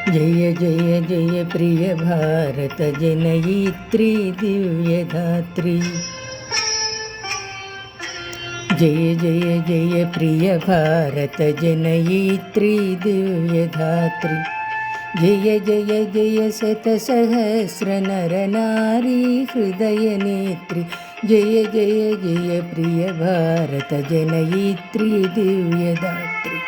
जय जय जय प्रिय भारत जनयित्री दिव्यधात्री। जय जय जय प्रिय भारत जनयित्री दिव्यधात्री। जय जय जय शतसहस्र नर नारी हृदय नेत्री। जय जय जय प्रिय भारत जनयित्री दिव्यधात्री।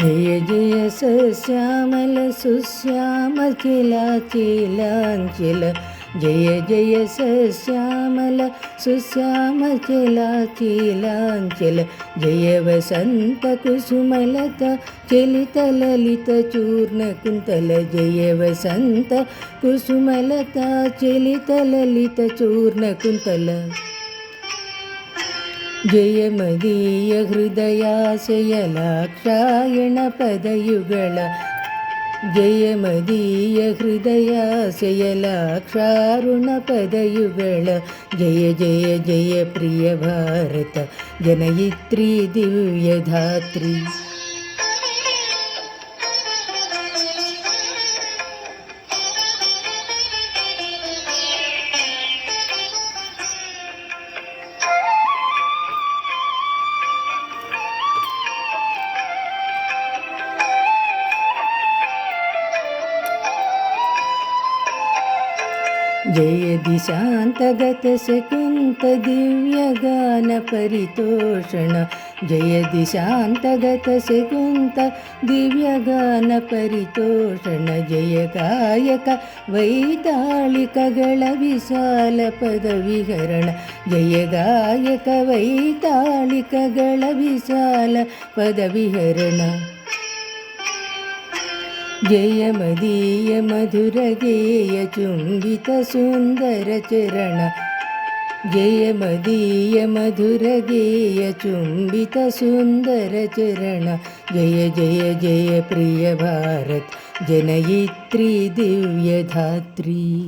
जय जय सश्यामल सुश्याम चिलाचिलांचल। जय जय सश्यामल सुश्याम चिलाचिलांचल। जय वसंत कुसुमलता चलित ललित चूर्ण कुंतल। जय वसंत कुसुमलता चलित ललित चूर्ण कुंतल। जय मदीय हृदयाशयलाक्षायण पदयुगल। जय मदीय हृदयाशयलाक्षारुण पदयुगल। जय जय जय प्रिय भारत जनयित्री दिव्यधात्री। जय दिशान्तगत शकुन्त दिव्यगान परितोषण। जय दिशान्तगत शकुन्त दिव्यगान परितोषण। जय गायक वैताళिकಗಳ विशाल पदविहरण। जय गायक वैताళिकಗಳ विशाल पदविहरण। जय मदीय मधुर गेय चुंबित सुंदर चरण। जय मदीय मधुर गेय चुंबित सुंदर चरण। जय जय जय प्रिय भारत जनयित्री दिव्यधात्री।